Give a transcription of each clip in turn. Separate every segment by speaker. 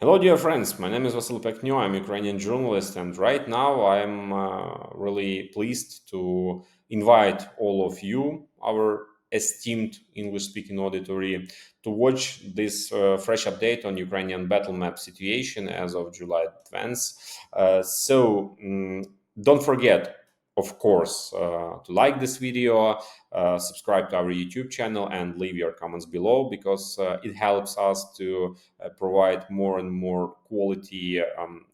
Speaker 1: Hello, dear friends. My name is Vasyl Pekhno. I'm a Ukrainian journalist, and right now I'm really pleased to invite all of you, our esteemed English-speaking auditory, to watch this fresh update on Ukrainian battle map situation as of July 20th. Don't forget, of course, to like this video, subscribe to our YouTube channel, and leave your comments below, because it helps us to provide more and more quality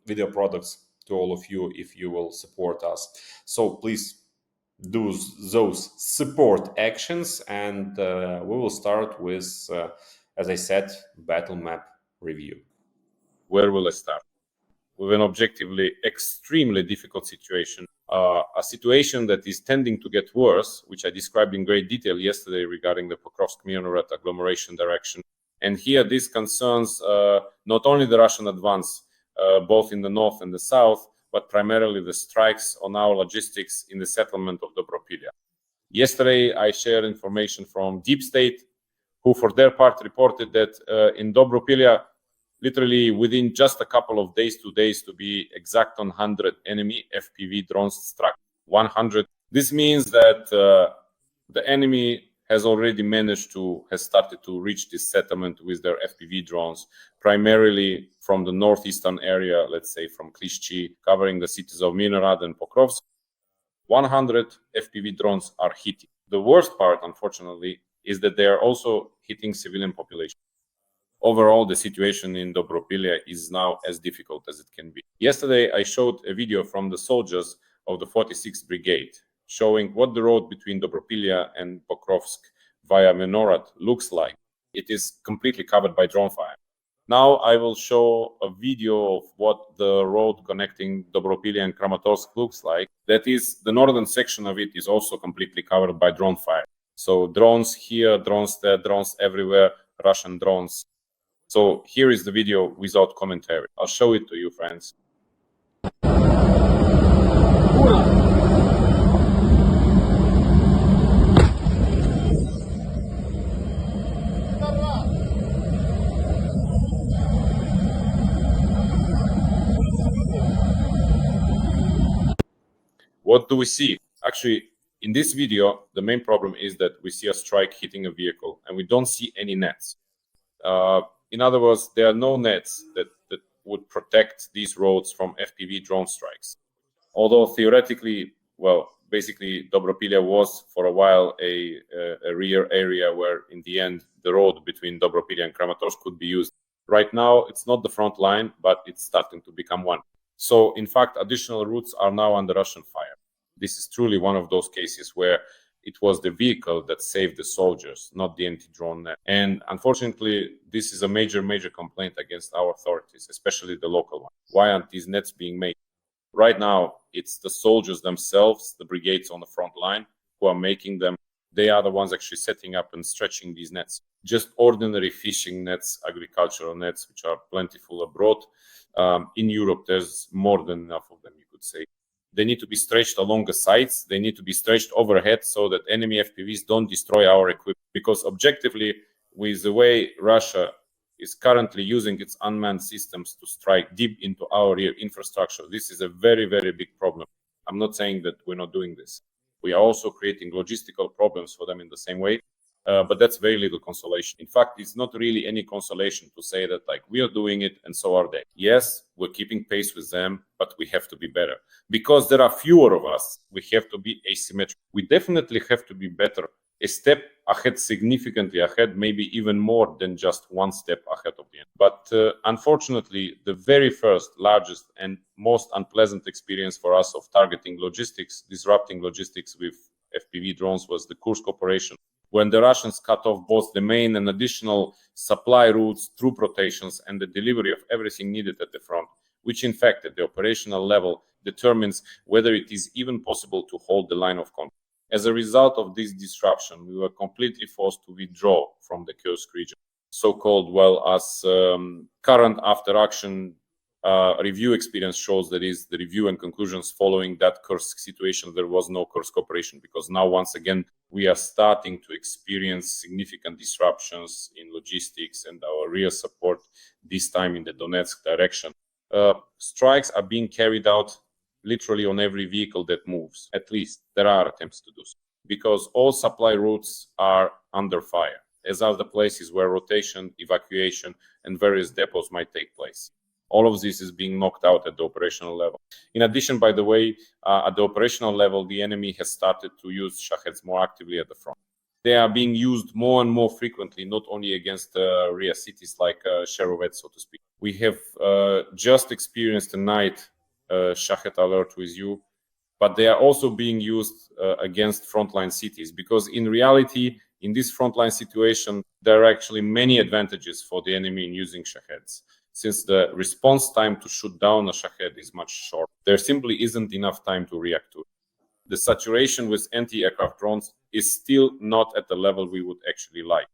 Speaker 1: video products to all of you if you will support us. So please do those support actions, and we will start with, as I said, battle map review.
Speaker 2: Where will I start? With an objectively extremely difficult situation, a situation that is tending to get worse, which I described in great detail yesterday regarding the Pokrovsk-Myrnogorod agglomeration direction. And here this concerns not only the Russian advance, both in the north and the south, but primarily the strikes on our logistics in the settlement of Dobropilya. Yesterday, I shared information from Deep State, who for their part reported that in Dobropilya, literally within just a couple of days, 2 days to be exact, on 100 enemy FPV drones struck. 100. This means that the enemy has already has started to reach this settlement with their FPV drones, primarily from the northeastern area, let's say from Klishchi, covering the cities of Myrnogorod and Pokrovsk. 100 FPV drones are hitting. The worst part, unfortunately, is that they are also hitting civilian population. Overall, the situation in Dobropilya is now as difficult as it can be. Yesterday, I showed a video from the soldiers of the 46th Brigade, showing what the road between Dobropilya and Pokrovsk via Myrnogorod looks like. It is completely covered by drone fire. Now I will show a video of what the road connecting Dobropilya and Kramatorsk looks like. That is, the northern section of it is also completely covered by drone fire. So drones here, drones there, drones everywhere, Russian drones. So here is the video without commentary. I'll show it to you, friends. What do we see? Actually, in this video, the main problem is that we see a strike hitting a vehicle and we don't see any nets. In other words, there are no nets that would protect these roads from FPV drone strikes. Although theoretically, well, basically Dobropilya was for a while a rear area where in the end the road between Dobropilya and Kramatorsk could be used. Right now, it's not the front line, but it's starting to become one. So in fact, additional routes are now under Russian fire. This is truly one of those cases where it was the vehicle that saved the soldiers, not the anti-drone net. And unfortunately, this is a major complaint against our authorities, especially the local one. Why aren't these nets being made? Right now, it's the soldiers themselves, the brigades on the front line, who are making them. They are the ones actually setting up and stretching these nets. Just ordinary fishing nets, agricultural nets, which are plentiful abroad. In Europe, there's more than enough of them, you could say. They need to be stretched along the sides. They need to be stretched overhead so that enemy FPVs don't destroy our equipment. Because objectively, with the way Russia is currently using its unmanned systems to strike deep into our infrastructure, this is a very big problem. I'm not saying that we're not doing this. We are also creating logistical problems for them in the same way. But that's very little consolation. In fact, it's not really any consolation to say that like we are doing it and so are they. Yes, we're keeping pace with them, but we have to be better. Because there are fewer of us, we have to be asymmetric. We definitely have to be better, a step ahead, significantly ahead, maybe even more than just one step ahead of the end. But unfortunately, the very first, largest and most unpleasant experience for us of targeting logistics, disrupting logistics with FPV drones was the Kursk operation, when the Russians cut off both the main and additional supply routes, troop rotations, and the delivery of everything needed at the front, which in fact at the operational level determines whether it is even possible to hold the line of control. As a result of this disruption, we were completely forced to withdraw from the Kursk region, so-called, well, as current after action review experience shows, that is the review and conclusions following that Kursk situation. There was no Kursk operation, because now once again we are starting to experience significant disruptions in logistics and our real support, this time in the Donetsk direction. Strikes are being carried out literally on every vehicle that moves. At least there are attempts to do so, because all supply routes are under fire, as are the places where rotation, evacuation, and various depots might take place. All of this is being knocked out at the operational level. In addition, by the way, at the operational level, the enemy has started to use Shaheds more actively at the front. They are being used more and more frequently, not only against rear cities like Sherovets, so to speak. We have just experienced tonight Shahed alert with you, but they are also being used against frontline cities, because in reality, in this frontline situation, there are actually many advantages for the enemy in using Shaheds. Since the response time to shoot down a Shahed is much shorter, there simply isn't enough time to react to it. The saturation with anti-aircraft drones is still not at the level we would actually like.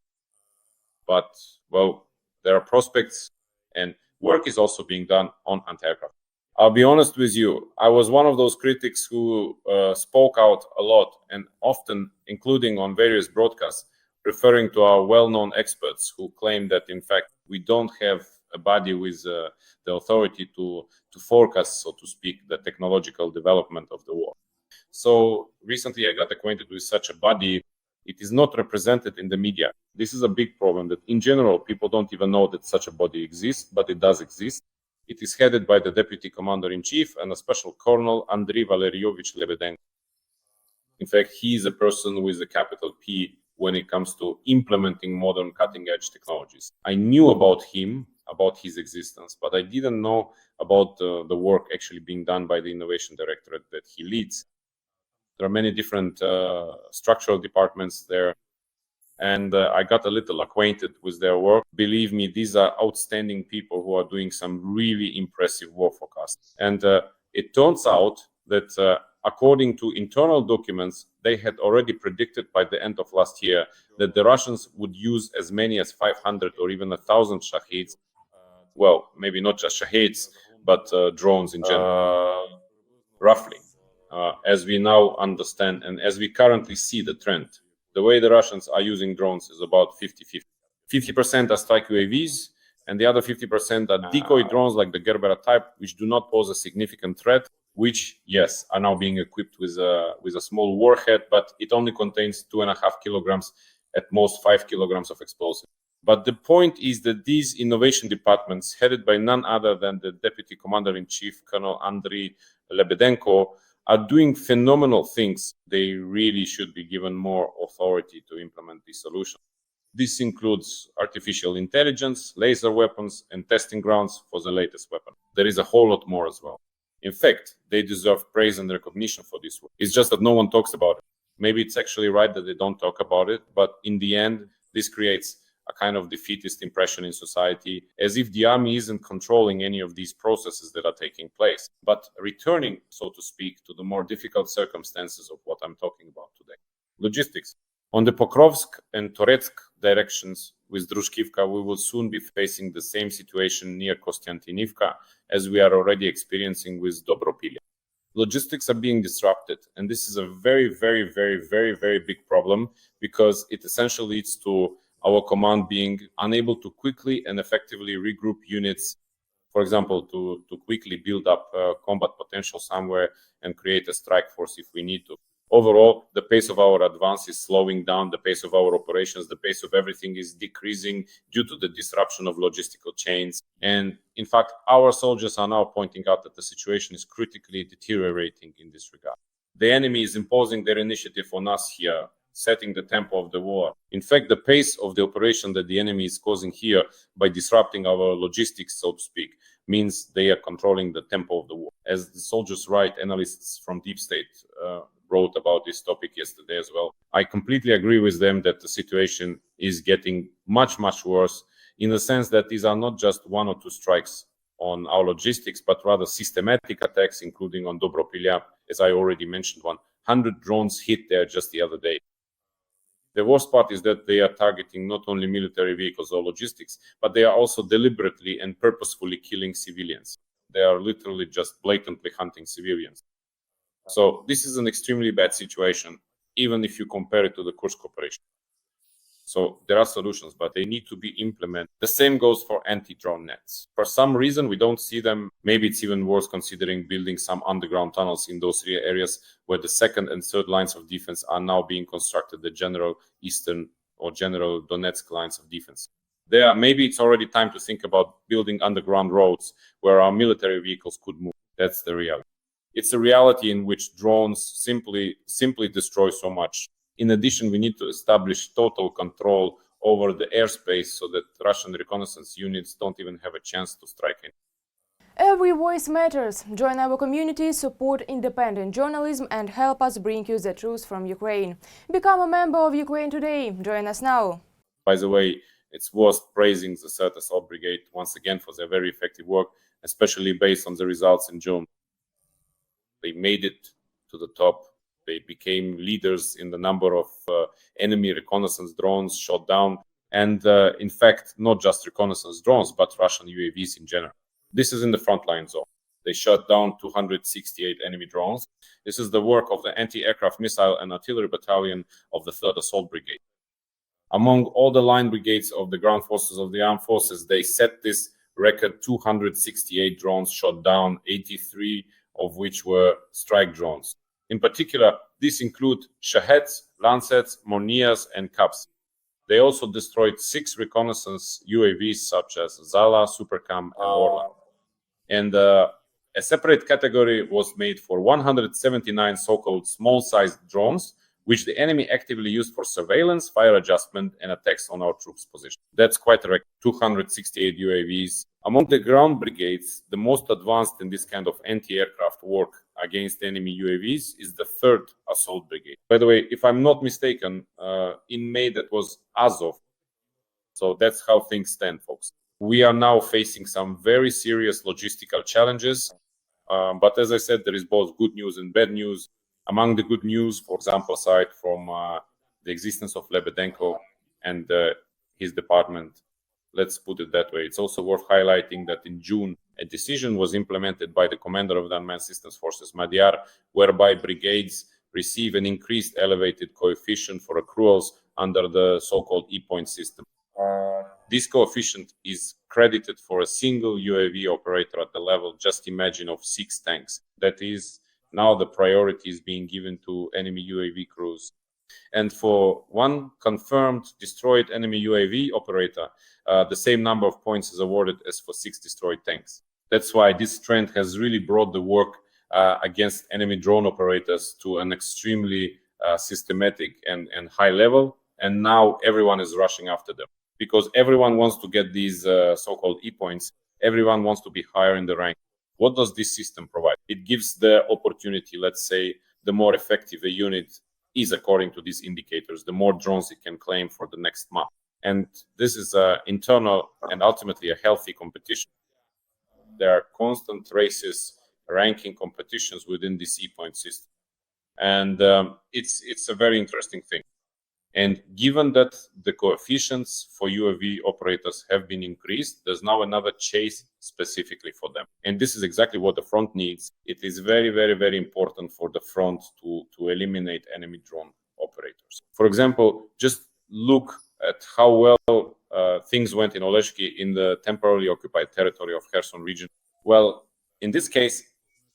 Speaker 2: But, well, there are prospects, and work is also being done on anti-aircraft. I'll be honest with you, I was one of those critics who spoke out a lot, and often, including on various broadcasts, referring to our well-known experts who claim that, in fact, we don't have a body with the authority to forecast, so to speak, the technological development of the war. So recently I got acquainted with such a body. It is not represented in the media. This is a big problem, that in general people don't even know that such a body exists, but it does exist. It is headed by the Deputy Commander-in-Chief and a Special Colonel Andriy Valerievich Lebedenko. In fact, he is a person with a capital P when it comes to implementing modern cutting-edge technologies. I knew about him, about his existence, but I didn't know about the work actually being done by the Innovation Directorate that he leads. There are many different structural departments there, and I got a little acquainted with their work. Believe me, these are outstanding people who are doing some really impressive war forecasts. And it turns out that according to internal documents, they had already predicted by the end of last year that the Russians would use as many as 500 or even 1,000 Shahids. Well, maybe not just Shahids, but drones in general, roughly. As we now understand, and as we currently see the trend, the way the Russians are using drones is about 50-50. 50% are strike UAVs, and the other 50% are decoy drones like the Gerbera type, which do not pose a significant threat, which, yes, are now being equipped with a small warhead, but it only contains 2.5 kilograms, at most 5 kilograms of explosive. But the point is that these innovation departments, headed by none other than the Deputy Commander-in-Chief, Colonel Andriy Lebedenko, are doing phenomenal things. They really should be given more authority to implement these solutions. This includes artificial intelligence, laser weapons, and testing grounds for the latest weapon. There is a whole lot more as well. In fact, they deserve praise and recognition for this work. It's just that no one talks about it. Maybe it's actually right that they don't talk about it, but in the end, this creates a kind of defeatist impression in society, as if the army isn't controlling any of these processes that are taking place, but returning, so to speak, to the more difficult circumstances of what I'm talking about today. Logistics. On the Pokrovsk and Toretsk directions with Drushkivka, we will soon be facing the same situation near Kostiantynivka as we are already experiencing with Dobropilya. Logistics are being disrupted, and this is a very, very, very, very, very big problem, because it essentially leads to our command being unable to quickly and effectively regroup units, for example, to quickly build up combat potential somewhere and create a strike force if we need to. Overall, the pace of our advance is slowing down, the pace of our operations, the pace of everything is decreasing due to the disruption of logistical chains. And in fact, our soldiers are now pointing out that the situation is critically deteriorating in this regard. The enemy is imposing their initiative on us here, setting the tempo of the war. In fact, the pace of the operation that the enemy is causing here by disrupting our logistics, so to speak, means they are controlling the tempo of the war. As the soldiers write, analysts from Deep State wrote about this topic yesterday as well. I completely agree with them that the situation is getting much, much worse, in the sense that these are not just one or two strikes on our logistics, but rather systematic attacks, including on Dobropilya, as I already mentioned, 100 drones hit there just the other day. The worst part is that they are targeting not only military vehicles or logistics, but they are also deliberately and purposefully killing civilians. they are literally just blatantly hunting civilians. So this is an extremely bad situation, even if you compare it to the Kursk operation. So there are solutions, but they need to be implemented. The same goes for anti-drone nets. For some reason, we don't see them. Maybe it's even worth considering building some underground tunnels in those areas where the second and third lines of defense are now being constructed, the general Eastern or general Donetsk lines of defense. There, maybe it's already time to think about building underground roads where our military vehicles could move. That's the reality. It's a reality in which drones simply destroy so much. In addition, we need to establish total control over the airspace so that Russian reconnaissance units don't even have a chance to strike in.
Speaker 3: Every voice matters. Join our community, support independent journalism and help us bring you the truth from Ukraine. Become a member of Ukraine Today. Join us now.
Speaker 2: By the way, it's worth praising the 3rd Assault Brigade once again for their very effective work, especially based on the results in June. They made it to the top. They became leaders in the number of enemy reconnaissance drones shot down. And in fact, not just reconnaissance drones, but Russian UAVs in general. This is in the frontline zone. They shot down 268 enemy drones. This is the work of the Anti-Aircraft Missile and Artillery Battalion of the 3rd Assault Brigade. Among all the line brigades of the ground forces of the armed forces, they set this record: 268 drones shot down, 83 of which were strike drones. In particular, these include Shaheds, Lancets, Mornias, and Kaps. They also destroyed 6 reconnaissance UAVs such as Zala, Supercam, and Orla. And a separate category was made for 179 so-called small-sized drones, which the enemy actively used for surveillance, fire adjustment, and attacks on our troops' position. That's quite a record. 268 UAVs. Among the ground brigades, the most advanced in this kind of anti-aircraft work against enemy UAVs is the 3rd Assault Brigade. By the way, if I'm not mistaken, in May that was Azov. So that's how things stand, folks. We are now facing some very serious logistical challenges. But as I said, there is both good news and bad news. Among the good news, for example, aside from the existence of Lebedenko and his department, let's put it that way, it's also worth highlighting that in June, a decision was implemented by the commander of the Unmanned Systems Forces, Madhyar, whereby brigades receive an increased elevated coefficient for accruals under the so-called E-point system. This coefficient is credited for a single UAV operator at the level, just imagine, of 6 tanks. That is, now the priority is being given to enemy UAV crews. And for one confirmed destroyed enemy UAV operator, the same number of points is awarded as for 6 destroyed tanks. That's why this trend has really brought the work against enemy drone operators to an extremely systematic and high level. And now everyone is rushing after them because everyone wants to get these so-called E-points. Everyone wants to be higher in the rank. What does this system provide? It gives the opportunity, let's say, the more effective a unit is according to these indicators, the more drones it can claim for the next month. And this is an internal and ultimately a healthy competition. There are constant races, ranking competitions within this E-point system. And it's a very interesting thing. And given that the coefficients for UAV operators have been increased, there's now another chase specifically for them. And this is exactly what the front needs. It is very, very, very important for the front to eliminate enemy drone operators. For example, just look at how well things went in Oleshki in the temporarily occupied territory of Kherson region. Well, in this case,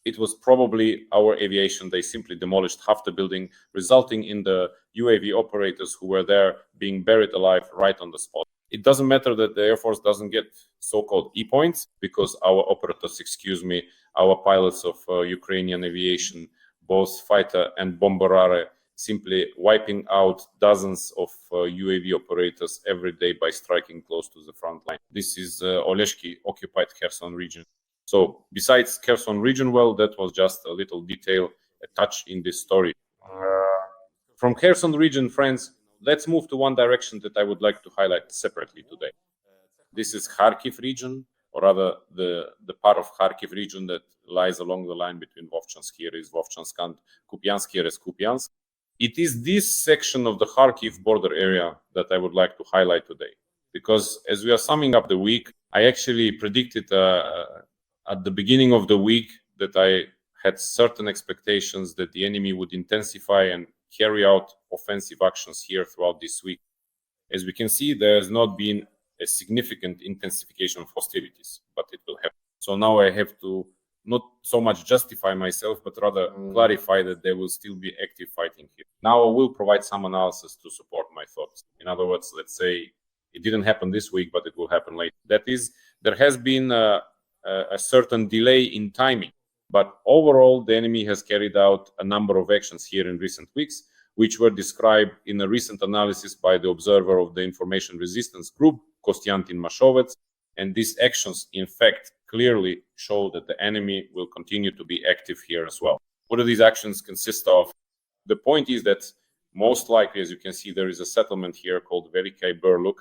Speaker 2: it was probably our aviation. They simply demolished half the building, resulting in the UAV operators who were there being buried alive right on the spot. It doesn't matter that the Air Force doesn't get so-called E-points because our operators, our pilots of Ukrainian aviation, both fighter and bombarare, simply wiping out dozens of UAV operators every day by striking close to the front line. This is Oleshki occupied Kherson region. So besides Kherson region, well, that was just a little detail, a touch in this story. From Kherson region, friends, let's move to one direction that I would like to highlight separately today. This is Kharkiv region, or rather the part of Kharkiv region that lies along the line between Vovchansk and Kupiansk. It is this section of the Kharkiv border area that I would like to highlight today. Because as we are summing up the week, I actually predicted a at the beginning of the week that I had certain expectations that the enemy would intensify and carry out offensive actions here throughout this week. As we can see, there has not been a significant intensification of hostilities, but it will happen. So now I have to not so much justify myself, but rather clarify that there will still be active fighting here. Now I will provide some analysis to support my thoughts. In other words, let's say it didn't happen this week, but it will happen later. That is, there has been a certain delay in timing, but overall the enemy has carried out a number of actions here in recent weeks, which were described in a recent analysis by the observer of the information resistance group, Kostiantin Mashovets. And these actions, in fact, clearly show that the enemy will continue to be active here as well. What do these actions consist of? The point is that most likely, as you can see, there is a settlement here called Veliki Burluk,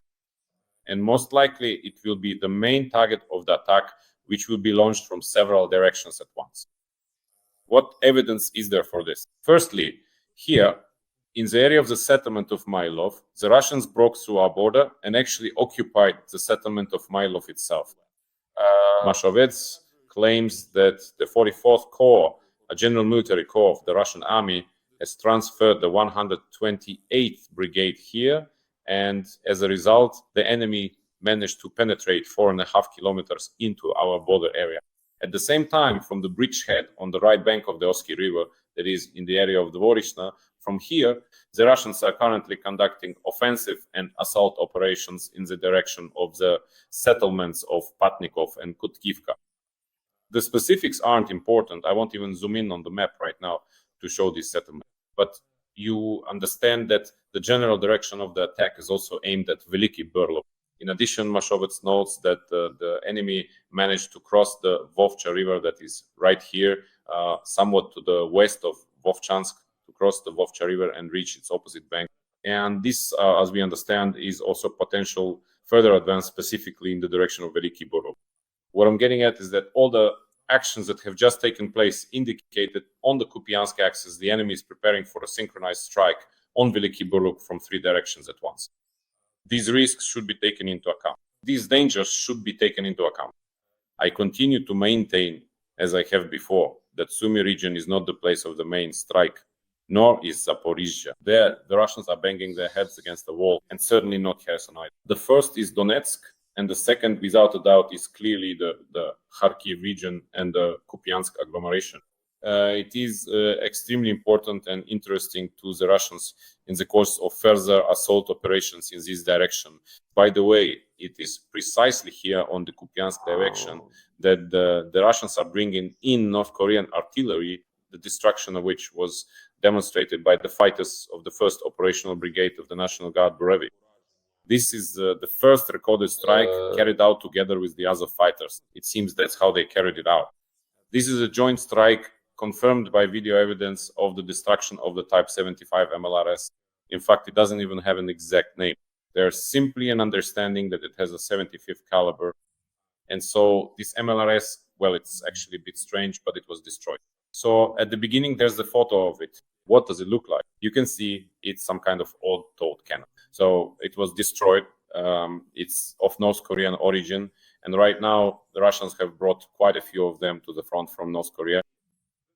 Speaker 2: and most likely it will be the main target of the attack, which will be launched from several directions at once. What evidence is there for this? Firstly, here, in the area of the settlement of Mylov, the Russians broke through our border and actually occupied the settlement of Mylov itself. Mashovets claims that the 44th Corps, a general military corps of the Russian army, has transferred the 128th Brigade here, and as a result, the enemy managed to penetrate 4.5 kilometers into our border area. At the same time, from the bridgehead on the right bank of the Oski River, that is in the area of the Vorishna, from here, the Russians are currently conducting offensive and assault operations in the direction of the settlements of Patnikov and Kutkivka. The specifics aren't important. I won't even zoom in on the map right now to show this settlement. But you understand that the general direction of the attack is also aimed at Veliki Burluk. In addition, Mashovets notes that the enemy managed to cross the Vovcha River that is right here, somewhat to the west of Vovchansk, to cross the Vovcha River and reach its opposite bank. And this, as we understand, is also potential further advance specifically in the direction of Veliki Burluk. What I'm getting at is that all the actions that have just taken place indicate that on the Kupiansk axis, the enemy is preparing for a synchronized strike on Veliki Burluk from 3 directions at once. These risks should be taken into account. These dangers should be taken into account. I continue to maintain, as I have before, that Sumy region is not the place of the main strike, nor is Zaporizhzhia. There, the Russians are banging their heads against the wall, and certainly not Kherson either. The first is Donetsk, and the second, without a doubt, is clearly the Kharkiv region and the Kupiansk agglomeration. It is extremely important and interesting to the Russians in the course of further assault operations in this direction. By the way, it is precisely here on the Kupiansk direction that the Russians are bringing in North Korean artillery, the destruction of which was demonstrated by the fighters of the 1st Operational Brigade of the National Guard Breivik. This is the first recorded strike carried out together with the other fighters. It seems that's how they carried it out. This is a joint strike confirmed by video evidence of the destruction of the Type 75 MLRS. In fact, it doesn't even have an exact name. There's simply an understanding that it has a 75th caliber. And so this MLRS, well, it's actually a bit strange, but it was destroyed. So at the beginning, there's the photo of it. What does it look like? You can see it's some kind of odd-toed cannon. So it was destroyed. It's of North Korean origin. And right now, the Russians have brought quite a few of them to the front from North Korea.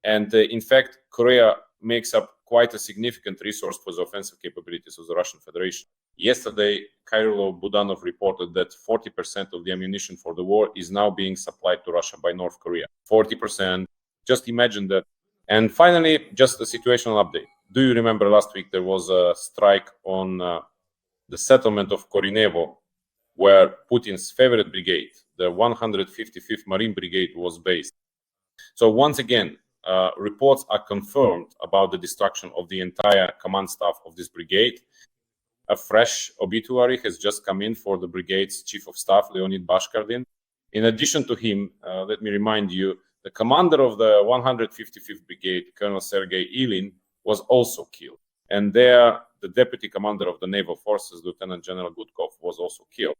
Speaker 2: And in fact, Korea makes up quite a significant resource for the offensive capabilities of the Russian Federation. Yesterday, Kyrilo Budanov reported that 40% of the ammunition for the war is now being supplied to Russia by North Korea. 40%. Just imagine that. And finally, just a situational update. Do you remember last week there was a strike on the settlement of Koreneve, where Putin's favorite brigade, the 155th Marine Brigade, was based? So once again, reports are confirmed about the destruction of the entire command staff of this brigade. A fresh obituary has just come in for the brigade's chief of staff, Leonid Bashkardin. In addition to him, let me remind you, the commander of the 155th Brigade, Colonel Serhiy Ilyin, was also killed. And there, the deputy commander of the naval forces, Lieutenant General Gudkov, was also killed.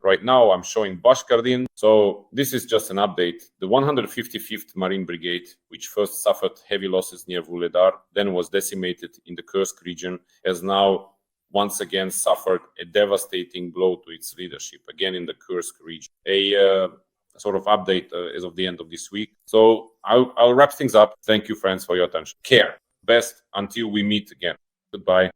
Speaker 2: Right now, I'm showing Bashkardin. So this is just an update. The 155th Marine Brigade, which first suffered heavy losses near Vuhledar, then was decimated in the Kursk region, has now once again suffered a devastating blow to its leadership, again in the Kursk region. A sort of update as of the end of this week. So I'll wrap things up. Thank you, friends, for your attention. Care. Best until we meet again. Goodbye.